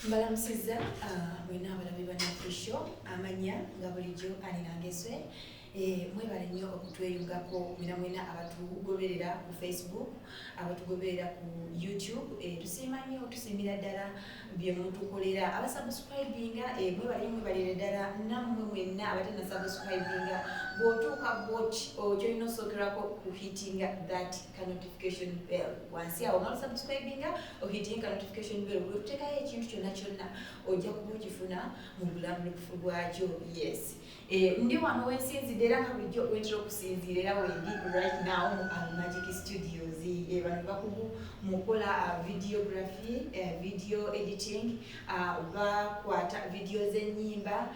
Mbalamusiza mwena abalabi bannafisho amanya nga bulijjo alinangeswe mwebale nnyo okutweyungako mwena abatugoberera ku Facebook abatugoberera ku YouTube tusiima nnyo tusiimira ddala bye mutukolera abasubscribinga mwebale ddala nammwe mwenna abatana subscribinga bw'otuuka kyolina osookerako kuhitinga that notification bell wansi awo mala subscribinga ohitinga notification bell bwetutekayo ekintu kyonna ojja kuba okifuna mu bulambulukufu bwakyo. Yes, ndi wano wensinzidde era nga bulijjo wentera okusinziira era wendi right now mu Magic Studios. Bano bakugu mukola videography, video editing, bakwata video z'ennyimba,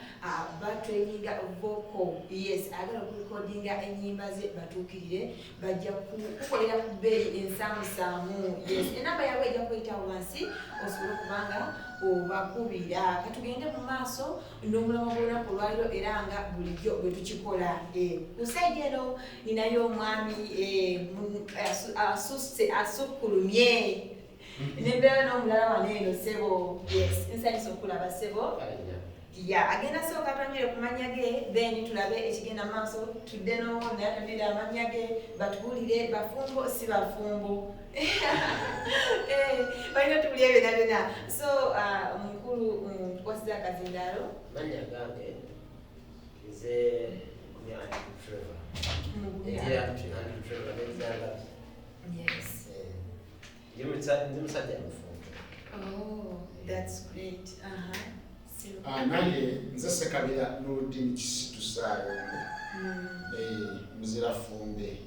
batraininga vocal. Yes, agala okurecordinga ennyimba ze batuukirire bajja kukolera ku bbeeyi ensaamusaamu. Yes, enamba yaabwe ejja kuyita wansi osobole okubanga obakubira. Katugende mu maaso n'omulama gw'olunaku olwaliro era nga bulijjo bwe tukikola. Ku sayidi eno ninayo omwami asukkulumye nembeera n'omulala wano eno ssebo. Yes, nsanyusa okulaba ssebo. Agenda sooka atwanyire ku mannya ge then tulabe ekigenda maaso tudde naye atulira amannya ge batubuulire bafumbo si bafumbo balina tubulya byonna byonna. So mukulu tukwasiza akazindaalo mannya gange nze ndi musajja mufumbo. Oh, that's great. Nange nze Ssekabira Nuruddin Kisitusaalo muzira fumbe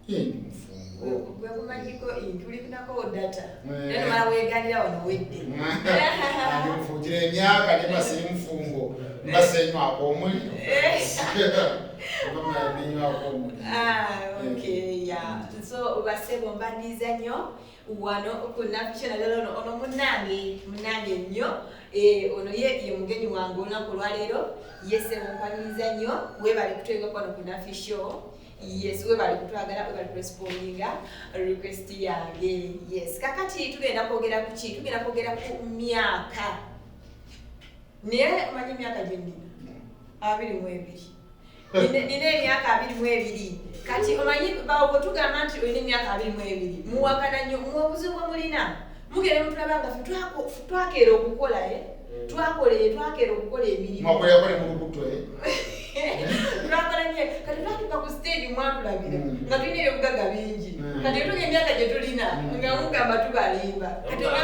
ndi mufumbo gwe kumanyiko tulikunako data era mala weeganira wano wedde ndi mufujira emyaka nema siri mufumbo mbasenywako omuliro okay, yeah. So basebo mbandiza nnyo wano kunafisho nalero ono munange nnyo ono ye mugenyi wange olunaku olwaleero yese mumpaniza nnyo webali kutwenga kwano kunafisho. Yes, webali kutwagala webali kurespondinga request yange. Yes, kakati tugenda kwogera ku ki? Tugenda kwogera ku myaka. Naye omanyi emyaka gye nnina 22. Nina emyaka 22. Kati omanyi bawo tugamba nti olina emyaka 22 muwakana nnyo mubuzibu bwe mulina mugenda mutulaba nga twakeera okukola twakera okukola emirimu twakola nnyo kati twatuuka ku stage mwatulabira nga tulina ebyobugagga bingi kati tuga emyaka gye tulina nga mugamba tubalimba kati nga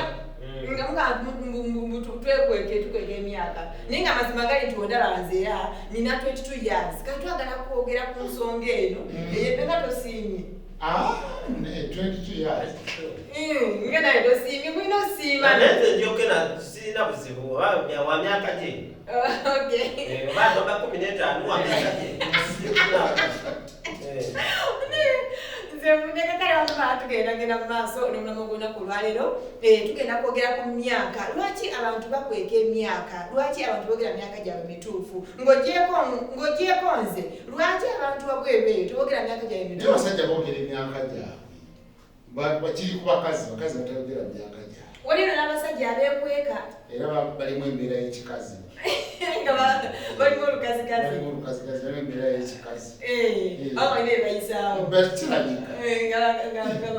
twekweke tukweka emyaka naye nga mazima gali nti ondalanze era nina 22 years kati twagala kwogera ku nsonga eno nga tosiimye 22 years nga naye tosiimye mulina osiima nze njogera sirina buzibu wa myaka gye oba 15 wa myaka gye tugenda mu maaso n'omulamo gw'olunaku olwaleero tugenda kwogera ku myaka. Lwaki abantu bakweka emyaka? Lwaki abantu boogera myaka gyabwe mituufu? Ng'ogyeko nze lwaki abantu wabwebeeyo teboogera myaka gyabwe mituufu? Abasajja boogera emyaka gyabwe bakiri ku bakazi batayogera myaka gyabwe. Waliwo n'abasajja abeekweka era balimu embeera y'ekikazi nga balimu olukazikazi balimu embeera y'ekikazi balina ebayisaawo bakirabika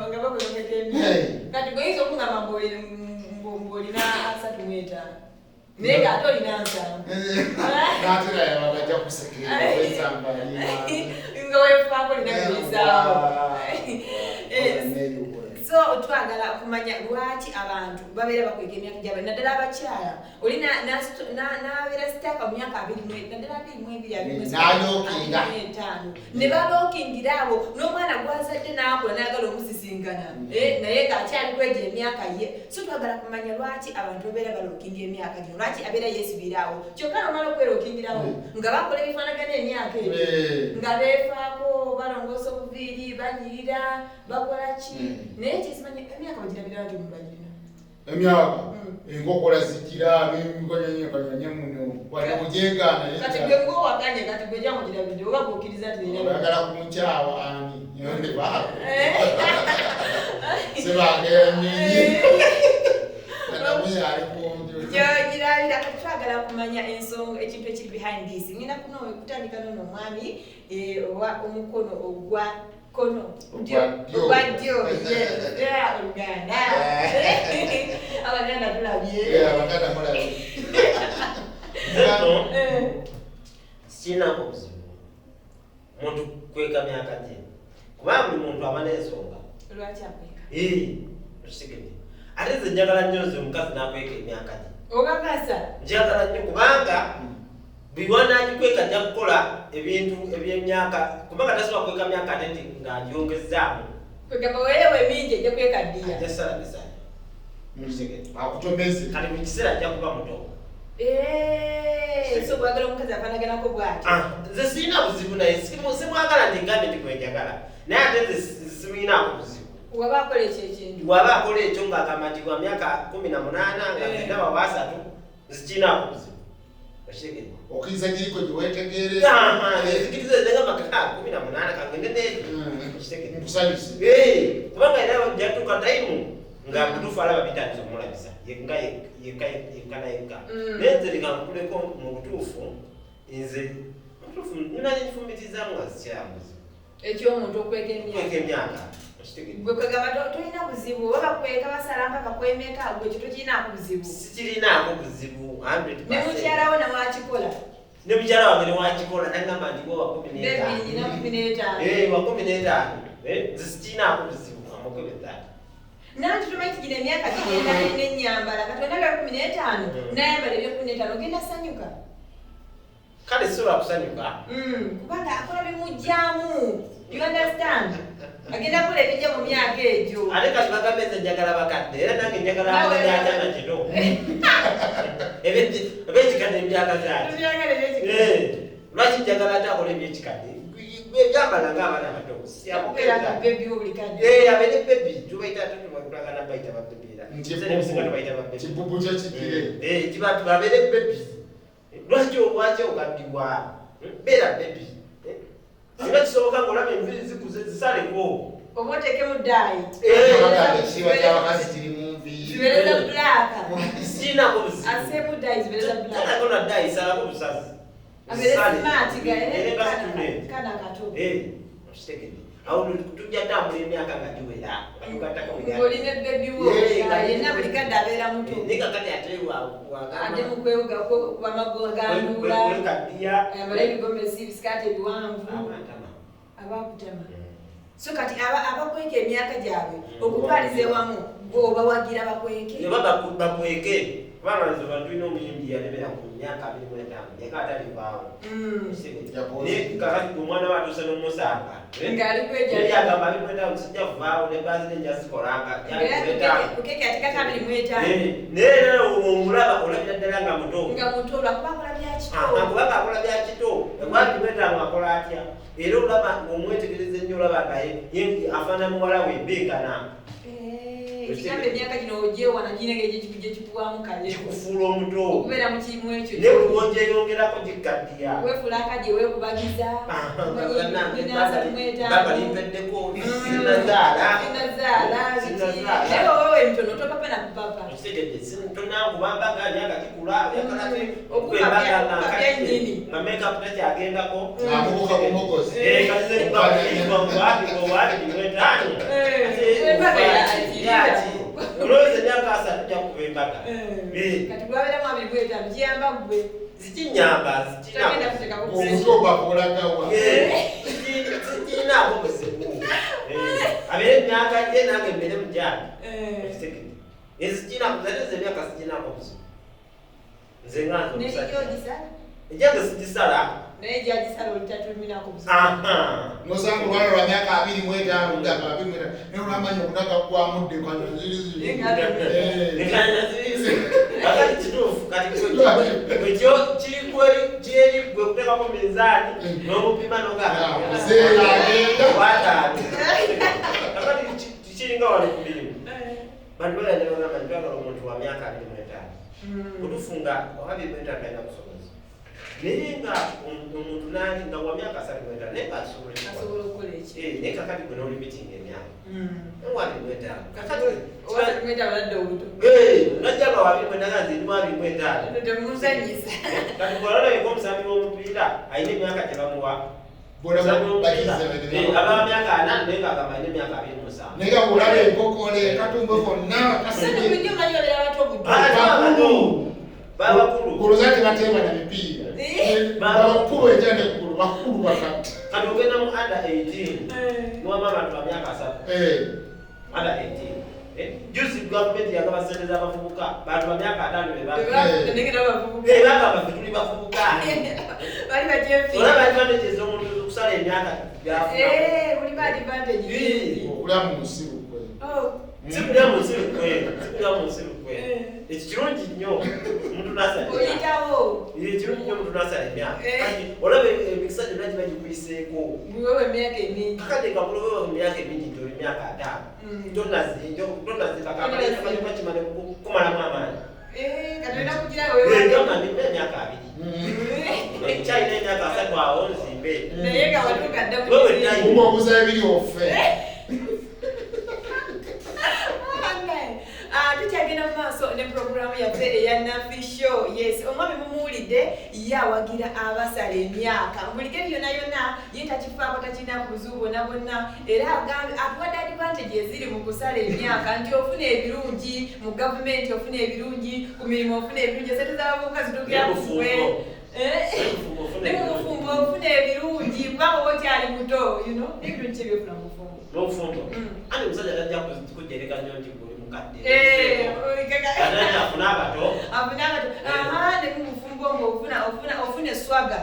nga bakwekeka emyaka. Kati goyinza okungamba ng'olina 35 naye ng'ate olina 7 n'atera yabagajja kusekera wesambaliina nga weefaako olina ebayisaawo. So twagala kumanya lwaki abantu babeera bakweka emyaka gyabwe naddala abakyala oli n'abeera sitaaka mu myaka 22 naddala 22 ne balookingira abo n'omwana gwazadde n'akula n'ayagala omusisinkana naye ng'akyali kwegya emyaka ye. So twagala kumanya lwaki abantu babeera balookinga emyaka gyo lwaki abeera yeesibiraawo kyokka n'omala okwerookingirawo nga bakola ebifaanagana emyaka ebyo nga beefaako balongoosa obuviiri banyirira bakola ki naye kyesimanya emyaka bagirabira nti mubagirina emyaka enkokola zigira n'emikonyanyekanyanya muno wadde mujegaana kati gwe ng'owakanye kati gwe jangu girabidde oba gwokkiriza nti oyagala kumukyawa ani nyonde baako sebangeeminyi namuye ali kunju twagala kumanya ensonga ekintu ekiri behind this. Ngenda kuno kutandika nono mwami owa omukono ogwa kono ogwa ddyo era Oluganda Abaganda tulabye Abaganda mulabye sina kuzibu muntu kweka myaka gye kuba buli muntu aba n'ensonga lwaki akweka okitegedde ate nze njagala nnyo nze omukazi n'akweka emyaka gye obakasa njagala nnyo kubanga buli wanagikweka ajja kukola ebintu eby'emyaka kubanga tasobola kweka myaka ate nti ng'agyongezaamu kwegamba weewe mingi ejja kweka ddiya ajja sala misala okitegedde akutomeze kati buli kiseera ajja kuba muto so bwagala omukazi afanaganako bwati nze sirina buzibu naye simwagala nti ngambe nti kwenjagala naye ate nze simuyinaako buzibu waba akola ekyo ekintu waba akola ekyo ng'agamba nti wa myaka 18 nga zenda wa 3 zikinaako buzibu okitegedde okiriza giriko gye weetegeere ezikiriza ezengamba 18 kangende n'ebyo okitegedde nkusanyuse kubanga era jatuuka tayimu nga mutuufu alaba bitandisa omulabisa yekka naye nze likankuleko mu butuufu nze mutuufu nina nenfumitizaamu nga zikiramuzi ekyomuntu okweka emyaka gwe kwegamba tolina buzibu oba bakweka basala mpaka kwemeka gwe ekyo tokirinaako buzibu sikirinaako buzibu 100%. ne mukyalawo nawakikola ne mukyala wange newakikola nagamba nti gwe wa 15 nze sikirinaako buzibu amukwebezati nanti tumanyi gino emyaka gigenda n'ennyambala katonda bya 15 nayambala ebyo 15 ogenda sanyuka kale sisobola kusanyuka kubanga akola bimujjaamu you understand agenda kukola ebijja mu myaka egyo ate kati bagambe nze njagala bakadde era nange njagala abajaajana kino ebyekikadde emyaka zaaki lwaki njagala ate akola ebyekikadde byambala ng'abaana bato abeere bebi tubaita tutulagana bayita babebi era ebisinga tubayita babebi kibubu kyekigire babeere bebi lwaki okaddibwa beera bebi singa kisoboka ngaolaba enviri zikuze zisaleko oba oteekemu daayi ekiba kyabakazi kiri mu nviiri zibereza bulaka sinako buzibu aseemu daayi zibereza bulaka talako na daayi salako busazi abeere simaati erenga student kana kato okitegedde awo tujja tambula emyaka nga giwera ng'olina ebbebi wo yenna buli kadde abeera muto naye kakati ate ate mu kwewoga kwamagandula ayambala ebigomesi ebisikaati ebiwanvu abakutama so kati abakweka emyaka gyabwe okutwaliza ewamu obawagira bakweke bakweke kubanga nze batulina omuyimbi yalemera ku myaka 25 yeka atalivaawo naye kakati omwana watuuse n'omusanga yagamba 25 sijja kuvaawo ne bazi nenja zikolanga kukeke ate kaka 25 naye era omulaba olabira ddala nga muto lwakuba akola byakito kubanga akola byakito ekwati 25 akola atya era olaba ng'omwetegereza ennyo olaba ngaye afaana muwala we beekana ekigambo emyaka gino ogyewana ginenge gyekikuwamu kale kikufuula omuto okubeera mu kirimu ekyo ne buli wongyeyongerako gikaddiya weefula akadye weekubagiza babalimpeddeko sinazaala naye owewe emitono topapa na kupapa okitegedde tonakubambaga myaka kikula okupapya nnyini nga makeup takyagendako amubuka mumogozi olowooza emyaka 3 tujja kukuba embaga kati gwabeeramu 25 kiyamba gwe zikinyamba omuto gwakulagawa zikinaako buzibu abeere emyaka gye nange mbere mujange ezikinakozateze emyaka zikinaako buzibu nze nganze ejange sigisala naye gyagisala olitatuminako nosanga olwala lwa myaka 25 gamba 25 naye olamanya okutaka kwamudde akati kituufu kati ekyo kiri gwe kuteekako minzaani n'omupima akati kikiringa wali kulimu bantu bagenda bagamba nti twagala omuntu wa myaka 25 kutufunga owa 25 alina busobozi naye nga omuntu nani nga wa myaka 35 naye nga asobola okukola eki naye kakati gwe n'olimitinga emyaka wali mwetano. Oza kumweta balade obuto. Najja nga wabiri mwetano nze ndi mwabiri mwetaano. Temuzanyisa. Kati bw'olaba ng'omusambi w'omupiira alina emyaka gye bamuwa. Aba myaka 4 naye ng'agamba alina emyaka 27. Naye nga bw'olaba enkokole katumbe konna Sano bulijjo manyi babera bato obuto. Bakulu. Kuloza tebateeba na mipiira. Bakulu ejja nekulu bakulu bakati. Kati ogenda mu under 18 niwama abantu ba myaka 3. Under 18. Juzi gavumenti yagaba ssente z'abavubuka bantu ba myaka 5 be bagamba tuli bavubuka. Bali bajefi. Olaba advantage z'omuntu okusala emyaka gy'afuna. Buli ba advantage. Okulamu musiru kwe. Sikulya mu nsiru kwe. Ekyo kirungi nnyo omuntu n'asala. Oyitawo. Kirungi nnyo omuntu n'asala emyaka. Olaba emikisa gyonna giba gikuyiseeko. Wewe emyaka emingi. Kakati kabula wewe emyaka emingi nti oli myaka 5. Tonazika kimane kumalamu amaanyi. Katolina kugira wewe. Ngamba nina emyaka 2. Kyalina emyaka 3 awo nzimbe. Naye nga watuuka dda mu wewe tayi. Omubuuza ebiri offe. Tukyagenda mu maaso ne puroguramu yaffe eya Nafi Show. Yes, omwami mumuwulidde yawagira abasala emyaka. Buli geri yonna ye takifaako takirina kubuzibu bwonna bwonna era atuwadde advantage eziri mu kusala emyaka nti ofuna ebirungi mu gavumenti, ofuna ebirungi ku mirimu, ofuna ebirungi esente z'abavubuka zituukira ku ffe. Ne mu bufumbo ofuna ebirungi kubanga oba okyali muto n'ebirungi kye byofuna mu bufumbo. N'obufumbo? Andi omusajja tajja kujereka nnyo nti buli mukadde. Afuna abato. Ne mu bufumbo ofuna eswaga.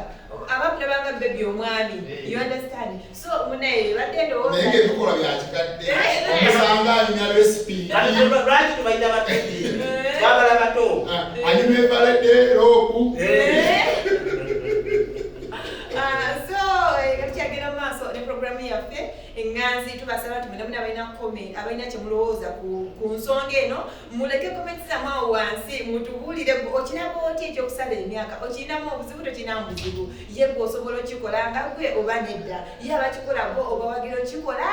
Abakulabanga bebi omwami. You understand? So munaye badde ndowooza. Naye ng'ebikola bya kikadde. Omusanga alina recipe. Kati lwaki tubayita bateddi? Twagala bato. Alina ebaledde roobu. Tukyagenda mu maaso ne puroguramu yaffe eŋŋanzi tubasaba nti mwena muna abalina kye mulowooza ku nsonga eno muleke komenti zammwe awo wansi mutubuulire okiraba oti ekyokusala emyaka okirinamu obuzibu tokirinamu buzibu ye gwe osobola okikola nga gwe oba nedda ye abakikola bo oba wagira okikola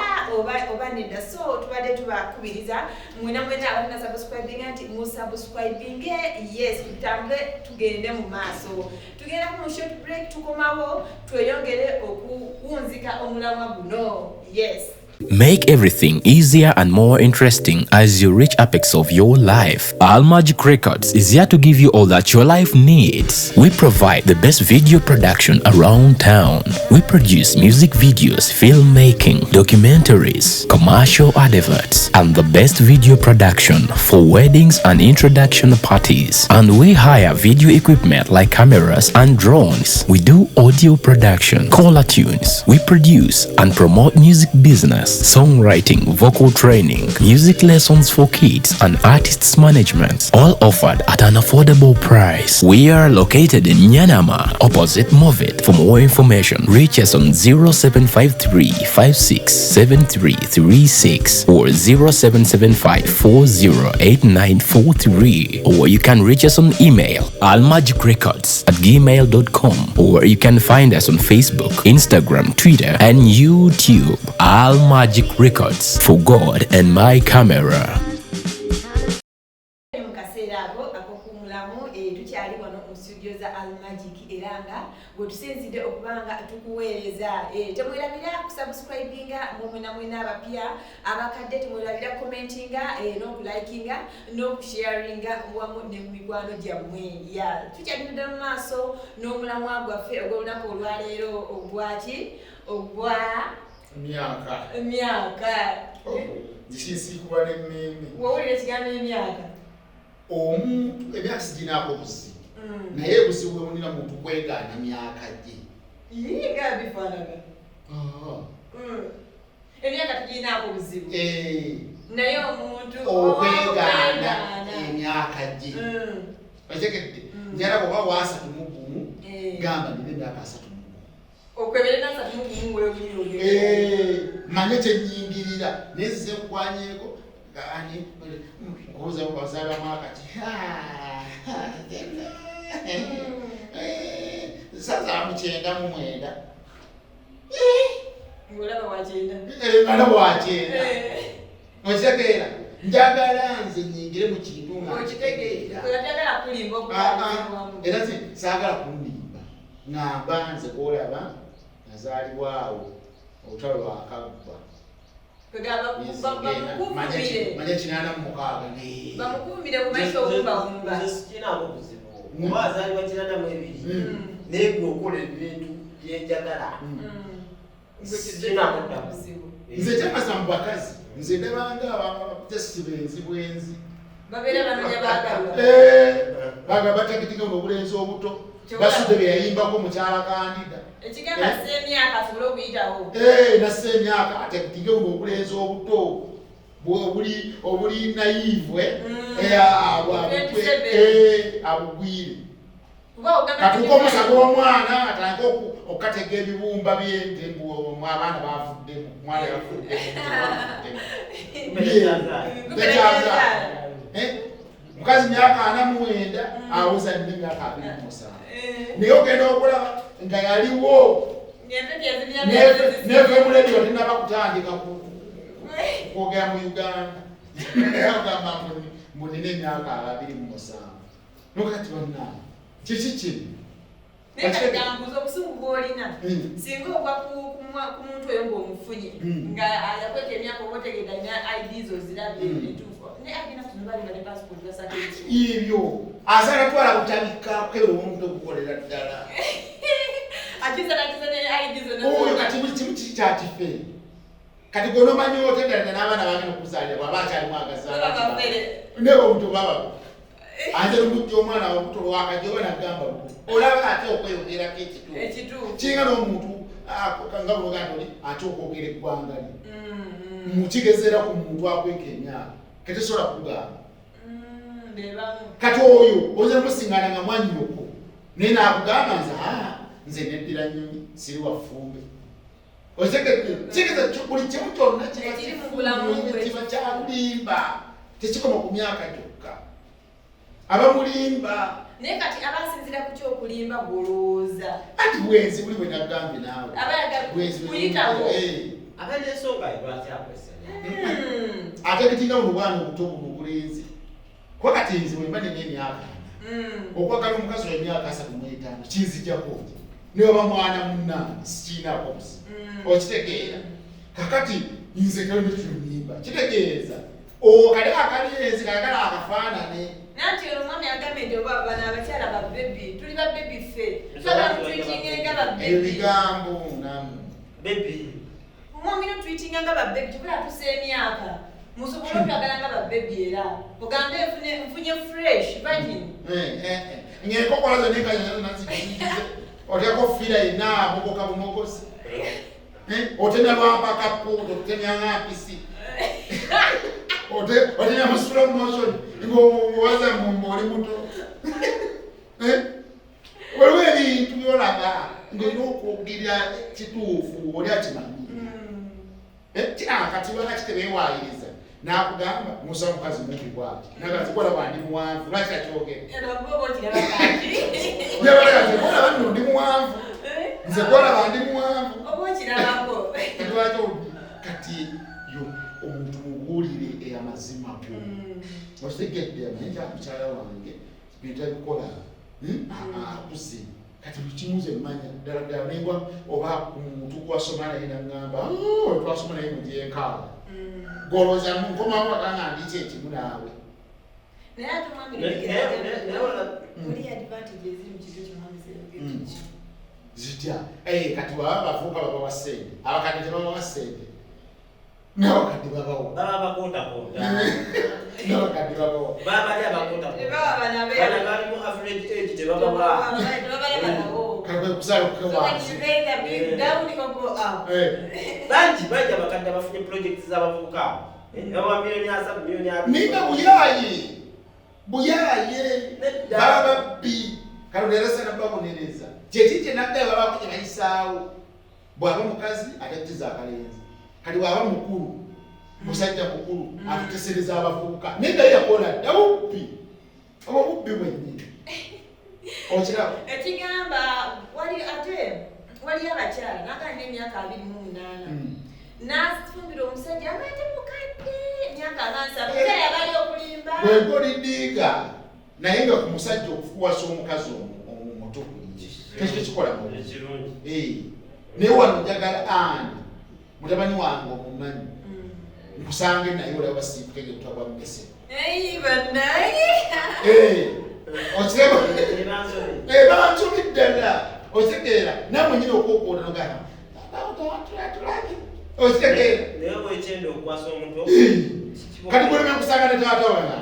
oba nedda so tubadde tubakubiriza mwena abalina subscribinga nti musubscribinge yes tutambule tugende mu maaso tugenda mu short break tukomawo tweyongere okuwunzika omulamwa guno. Yes. Make everything easier and more interesting as you reach apex of your life. Al Magic Records is here to give you all that your life needs. We provide the best video production around town. We produce music videos, filmmaking, documentaries, commercial adverts, and the best video production for weddings and introduction parties. And we hire video equipment like cameras and drones. We do audio production, caller tunes. We produce and promote music business, songwriting, vocal training, music lessons for kids, and artists management, all offered at an affordable price. We are located in Nyanama, opposite Movit. For more information, reach us on 0753 567336 or 0775 408943, or you can reach us on email almagicrecords@gmail.com, or you can find us on Facebook, Instagram, Twitter, and YouTube. Al Magic Records, for God and my camera. Tukyali wano mu studio za Al Magic era nga gwe tusinzidde okubanga tukuweereza temwerabira kusubscribinga mwena abapya abakadde temwerabira commentinga n'okulikinga n'okusharinga wamu ne mu mikwano gyammwe tukyagenda mu maaso n'omulamwa gwaffe ogw'olunaku olwaleero ogwa emyaka Ngisisiikuba n'emmeme. Wawulira ekigambo emyaka? Omuntu emyaka siginaako buzibu. Naye obuzibu bwe bulina muntu kwegaana myaka gye. Nga bifaanana. Emyaka tegirinaako buzibu. Naye omuntu okwegaana emyaka gye. Okitegedde? Njala bw'oba wa 3 mu gumu gamba nina emyaka 3. Okwebera na 3 mu gumu weewunyooge. Manye kyennyingirira nezze nkwanyeeko ani nkoza bazaala mwakati sasa 9 ngolaba wa 9 ngolaba wa 9 Okitegera njagala nze nyingire mu kintu nga okitegeera oyagala kulimba era saagala kunimba ngamba nze kolaba nazaalibwawo olutalo lwakagba manya 86 bamukumire mu maiso obumbawumba sikinaako buzibu kuba azaalibwa 82 naye gwe okola ebintu byenjagala sikinaako dda buzibu nze kyamasa mu bakazi nze ndabanga abapitesi benzi bwenzi babeera banonya baagalwa baga bategetika obulenzi obuto basudde bye yayimbako mukyala Kandida ekigamba semyaka asobole okuyitawo nasse emyaka ategetika obulenzi obuto obuli naivwe abugwire katuuka omusaga omwana atandika okukatega ebibumba byente abaana bavuddemu omwana yavuddemu mukazi myaka 49 awuza n'emyaka 27 naye ogenda okulaba nga yaliwo neve muledio tinaba kutandika kwogera mu Uganda agamba munina emyaka 27 nokati bonna kiki kino nekagambuza obusungu bwolina singa ogwa ku muntu oyo ng'omufunye nga yakweka emyaka oba otegeda ina IDs ozirabye entuufu ne agenda kutunubalira ne passport basakeki ibyo asala twala kutabika kwero omuntu okukolera ddala akiza ne IDs oyo kati buli kimu kikyakife kati gonomanyi otegedde n'abaana bagenda okuzaalira bwaba akyalimu agazaala ne omuntu baba anze lumujja omwana wabuto lwakajoba nagamba olaba ate okweyogerako ekituufu kinga n'omuntu nga buloganda oli ate okwogera eggwanga li mukigezera ku muntu akweka emyaka ketesobola kugamba kati oyo oyinza musingana nga mwannyoko naye naakugamba nze neddira nnyonyi siri wafumbe kigeza buli kimu kyonna kiba kyakulimba tekikoma ku myaka gyokka abamulimba naye kati abasinzira ku kyokulimba golooza ati bwenzi buli bwe nagambye naawe kuyitawo abanesonga lwakyakwesanya ate bitinga mu bwana obuto buno obulenzi kuba kati nze bwemba nina emyaka okwagala omukazi w'emyaka 35 kinzijjako niwaba mwana munnange sikiinaako buzibu okitegeera kakati nze kalime kyonimba kitegeeza kali akalenzi kagala akafaanane nanti olumwami agambye nti oba bano abakyala ba bebi tuli ba bebi ffe twabatwitinga ba bebi ebigambo namu bebi omwami no twitinga nga ba bebi tubula tusa emyaka musobole otwagala nga ba bebi era ogambe nfunye fresh virgin ngenkokola zonna enkazinazikirize otyako fira yenna amogoka bumogozi otenya lwampaka puuto otenya ng'apisi otenya mu slow motion ng'owaza ng'oli muto waliwo ebintu byolaba ng'olina okwogera kituufu oli akimanyi kati lwaka kitebeewaayiriza n'akugamba musa mukazi mubi bwati nagazi kolaba ndi muwanvu lwaki takyogera nno ndi muwanvu nze kolaba ndi muwanvu kati yo omuntu mubuulire ey'amazima go okitegedde amanyi mukyala wange bintu ebikola akuze kati lukimuze mmanya ddala ddala nengwa oba omuntu gwasoma naye nagamba twasoma naye mugyenkaaga golooza nkomawo akanga ndiki ekimu naawe zitya kati baba bavuuka babawa ssente abakadde tebabawa ssente n'abakadde babawo n'abakadde babawo babali abakootabali mu average age tebabawa kusala okukewansi bangi abakadde abafunye project z'abavubuka aba miliyoni 7 miliyoni 2 ninga buyaye baba babbi kalonderesa nababonereza kyekikye naddayo babako kye bayisaawo bw'aba mukazi atatiza akalenzi kati bw'aba mukulu musajja mukulu atutesereza abavubuka naye naye yakola dda bubbi oba bubbi bwennyini okiraba ekigamba wali abakyala nagalina emyaka 28 n'afumbira omusajja abaate mukadde hansa mutaya bali okulimba bwegolidiga naye nga ku musajja okufuwasa omukazi omutuku tekyo kikola mulungi naye wano njagala ani mutabani wange omumanyi nkusange naye olaba basiibukege tutagwa mumese bansumi ddala okitegeera namwe nyina okwokwona nogana okitegeera kati gwoleme kusanga ne taata wange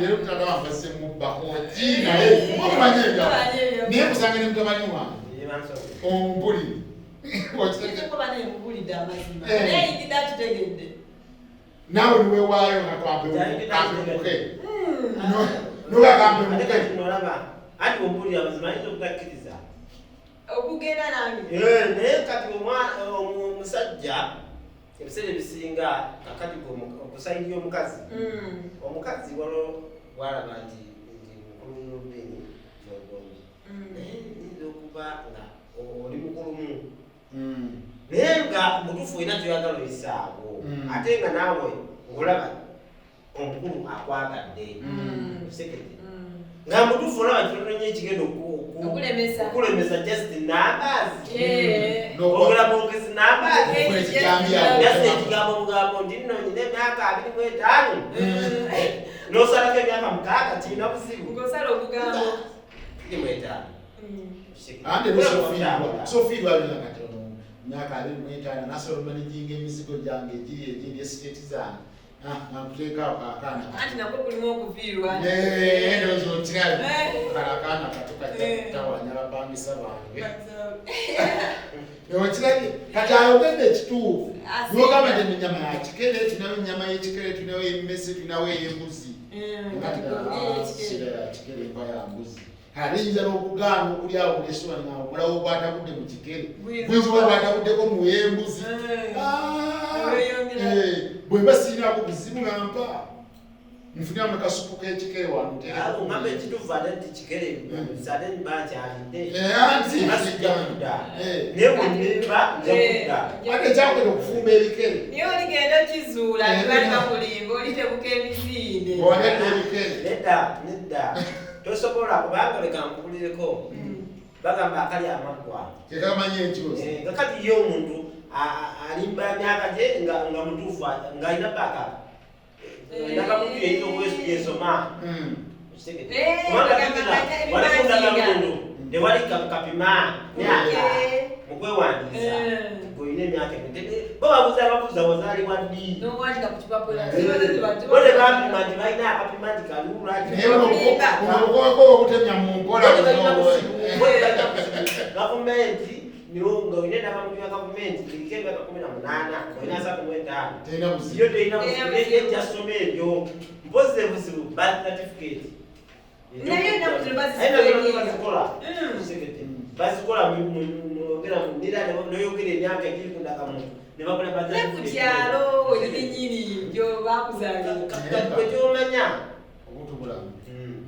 lero mutata wange asse mubbakoti naye omumanyega naye kusange ne mutabani wange ompulire naawe niwewaayo nga twampemuke nogakampe muke ati ompulira amazima ayinza obutakkiriza okugenda nange naye kati omusajja ebiseera ebisinga kakati okusaidia omukazi walo walaba nti mukulu lubeni kyogonyi naye nyinza okuba nga oli mukulumu naye nga mutuufu olina kyoyagala oyisaawo ate nga naawe ngolaba omukulu akwagadde osekete nga mutuufu olaba kitono nyo ekigenda okulemesa just numbers ogula bongezi numbers ekigambo mugambo ndi nno nyina emyaka 25 nosalako emyaka 6 kirina buzibu ngosala obugambo 25 ande sofiirwa lina katono myaka 25 nasobola omanijinga emizigo gyange egiri esiteeti zange nakuteekawo akaana anti nako kulimu okuviirwa ndowooza otirabe kala akaana kato kajja kutawanya bapangisa bange okirabye kati ayogedde ekituufu nogamba nti enyama ya kikere tunawo enyama y'ekikere tunawo emmese tunawo ey'embuzi sira ya kikere enva ya mbuzi aliyinza n'okugaana okulyawo mu restaurant nga omulawo bw'atabudde mu kikere bwizuba bw'atabuddeko mu y'embuzi bwemba sirinako buzibu nampa nfuniramu kasupu k'ekikere wano ngamba ekituufu ate nti kikere ate nibakyalidde naye bwenimba njakudda ate ekyakwera okufumba ebikere niye oligenda okizuula tibali bakulimba olitebuka emisinde owadde ebikere nedda tosobola kubanga leka nkubulireko bagamba akali amaggwa tekamanyi ekyozi nga kati ye omuntu alimba myaka gye nga mutuufu ng'alina paka nakamuntu yeyita okwesoma kubanga walikundagamundu tewali kapima myaka mukwewandiisa goyina emyaka bo babuuza ababuuza wazaalibwa ddi bo tebapima nti balina akapima nti kaluulako obutemya mu mpola gavumenti niwo nga olina endagamuntu ya gavumenti eriko emyaka 18 olina 35 yo terina buzibu ejjasoma ebyo mpozi ebuzibu birth certificate bazikola mwogera munira noyogera emyaka egiri ku ndagamuntu ne bakola kukyalo nyininyini byo bakuzaalira kwekyomanya obutubulamu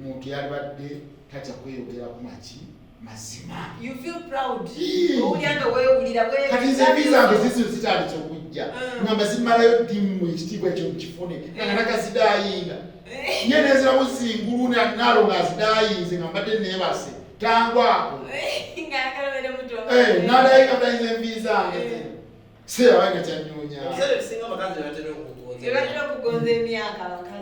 muntu yalibadde tajja kweyogera ku maki mazima you feel proud owulyanga weewulira kati nze bizange zizino zitaali kyokujja ngamba zimalayo ddimu ekitiibwa ekyo mukifune nga nakazidayinga nye neziramu zingulu nalo nga azidayinze nga mbadde neebase tangwako nalayinga butayinza envi zange seyabaga kyanyonya ebatera okugonza emyaka abakazi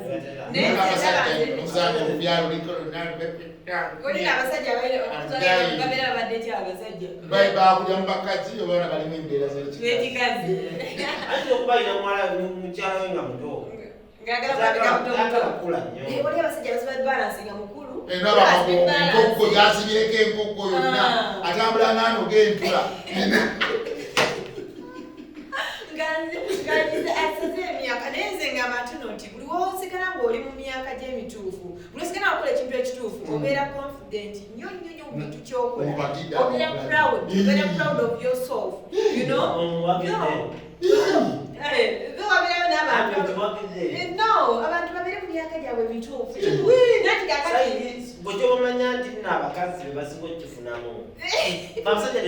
olina abasajja babeera babadde ki abasajja bakulya mu bakati obaana balimu embeera zekikazi ayinza okuba alina muwala mukyala we nga muto oli abasajja basobola balansinga mukulu enkoko yazibireko enkoko yonna atambula nganoga entula asaze emyaka naye nze nga matuno nti buli wosikana ng'oli mu myaka gy'emituufu buli osikana wakola ekintu ekituufu obeera confident nnyo nnyo mu bintu kyokola obeera proud of yourself you know wabeerawo n'abantu no abantu babeere mu myaka gyabwe mituufu nati kakati bw'okyomanya nti nno abakazi be basinga okukifunamu abasajja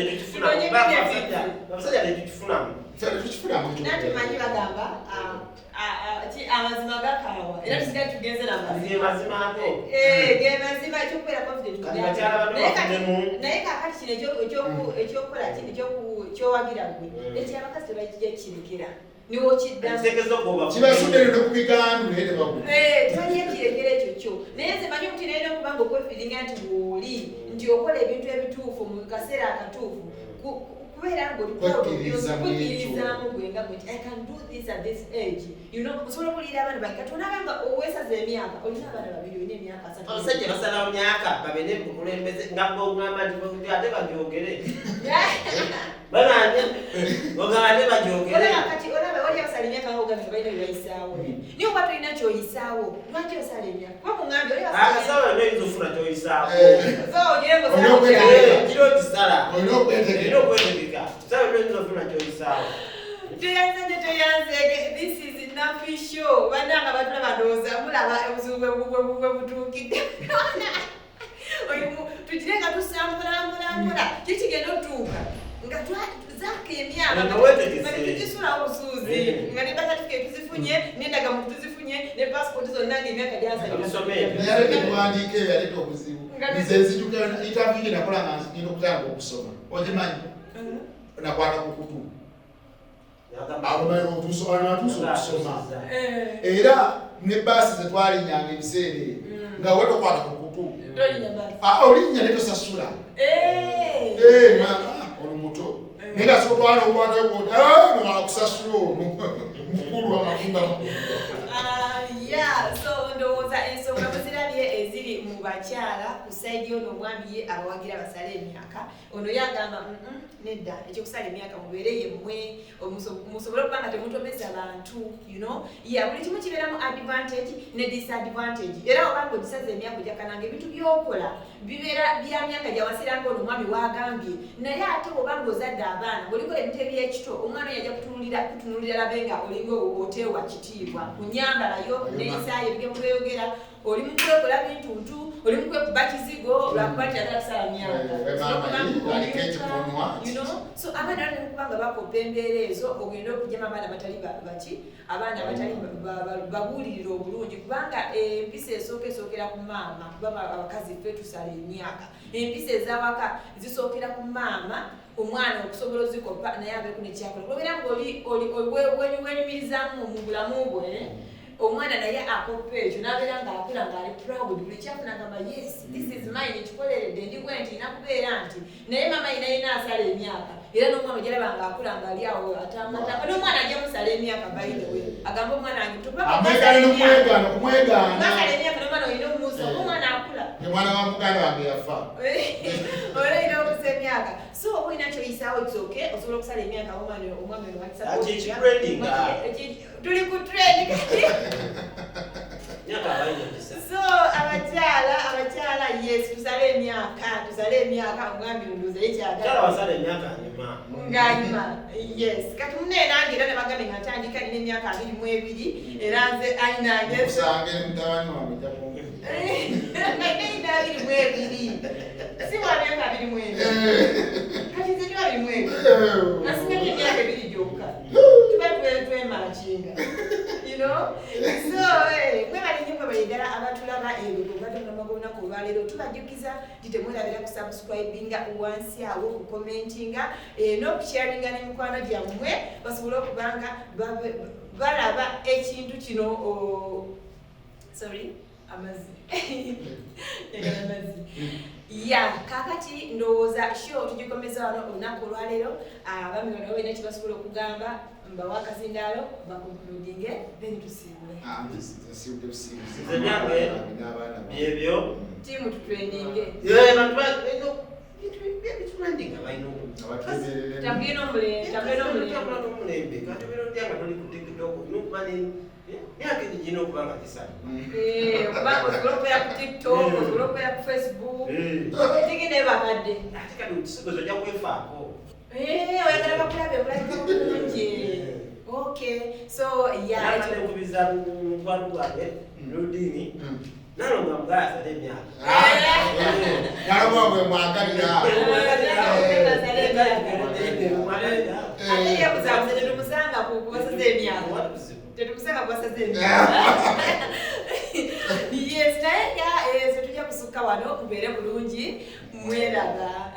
tetukifunamu nati manyi bagamba amazima gakaawa era tusigaye tugenze namazimako ge mazima ekyokubeera confident naye kakati kino ekyokukola kino kyowagira gwe ekyo abakazi tebakijja kirekera niwo kibasudde no kubigandule ne bagu tebajja kirekera ekyo kyo naye nze manyi okuti naye n'okubanga okwefiringa nti bw'oli nti okola ebintu ebituufu mu kaseera akatuufu kubeera ng'olikiririzaamu gwenga gwe I can do this at this age osobola okuliira abaana bange kati onabanga oweesaza emyaka olina abaana babiri olina emyaka 3 abasajja basalawo myaka babene bukulembeze nga bwogamba nti ate bagyogere bananye ogamba ate bagyogere kati olaba wali abasala emyaka ngaogambe balina byebayisaawo niye oba tolina kyoyisaawo lwaki osala emyaka kuba kuŋambye akasawo noyinza ofuna kyoyisaawo kiro kisala olina okwetegeka sawe noyinza ofuna kyoyisaawo tuyanze this is enough show bananga batula bandooza mulaba obuzibu bwe butuukidde tugire nga tusambulambulamula kikigenda otuuka nga zaaka emyaka tukisulawo obusuuzi nga ne basatifiketi tuzifunye n'endagamuntu tuzifunye ne pasipoti zonna ng'emyaka gyasayalete kuwandiika eyo yaleta obuzibu nze nzijuka interview nakola nga ngenda okutanga okusoma okimanyi nakwata ku kutu abamanyi otuusa okusoma era ne baasi zetwalinyanga ebiseera nga wetokwata ku kutu olinnya ne tosasula oli muto naye nga sotwala okwata nomala kusasula ono mukulu amafunga so ndowooza ensonga muzirabye eziri mu bakyala ku saidi ono omwami ye abawagira basala emyaka ono yagamba nedda ekyokusala emyaka mubeere yemmwe musobole okuba nga temutomeza bantu buli kimu kibeeramu advantage ne disadvantage era obanga ogisaza emyaka ojakananga ebintu byokola bibeera bya myaka gyawasiranga ono omwami wagambye naye ate obanga ozadde abaana olikola ebintu ebyekito omwana yajja kutunulira labe nga olinga oteewa kitiibwa kunyambalayo neyisaayo ebigemu bweyogera oli mukwekola bintuntu oli mukwekuba kizigo lwakuba nti atala kusala myaka so abaana nekubanga bakopa embeera ezo ogenda okugyamu abaana batali baki abaana batali babuulirira obulungi kubanga empisa esookera ku maama kubanga abakazi ffe tusala emyaka empisa ezawaka zisookera ku maama omwana okusobola ozikopa naye abeeku nekyakola kubeera ng'wenyumirizamu mu bulamu bwe omwana naye akopa ekyo n'abeera ng'akula ng'ali proud buli kyafuna ngamba yes this is mine ekikoleredde ndigwe nti nakubeera nti naye mama naye naasala emyaka era n'omwana ojalaba ng'akula ng'ali awo atambula n'omwana ajja musala emyaka bayidewe agamba omwana wange amwegana emyaka n'omwana olina omusa omwana akula omwana wa muganda wange yafa olina okusa emyaka so oba olina kyoyisaawo kisoke osobola okusala emyaka omwami tuli ku trend so abakyala yes tusale emyaka omwami nduza ekyaganganyuma yes kati munenange era nebagambe nga ntandika nina emyaka 22 era nze ainange si wa myaka 22 kati nze ndi 22 nasinga emyaka 2 gyokka tuba twemakinga so mwebalinnyumwe bayigala abatulaba ebigobatunamagonaku olwaleero tubajjukiza nti temwerabira ku subscribinga wansi awo okukomentinga n'okusharinga n'emikwano gyammwe basobole okubanga balaba ekintu kino kakati ndowooza sho tugikomeza wano olunaku olwaleero abami bano balina kyebasobola okugamba mbawa akazindaalo bakonkludinge then tusiibule byebyo tiimu tutreninge tambule n'omulembe kati bino ndyanga toli ku tiktok myaka egigina okubanga gisala okubanga osobola okubeera ku tiktok osobola okubeera ku facebook tigine bakadde ate kati kisigozo ojja kwefaako oyagala bakulabe bulabika bulungi Okay, so yeah. Nabane kubiza mukwano gwange Ludini. Nalonga mugasa demyaka. Nalonga gwe mwagalira. Ate yakuzamuze tetumusanga kubasaza emyaka. Tetumusanga kubasaza emyaka. Yes, naye tujja kusukka wano mubeere bulungi mweraba.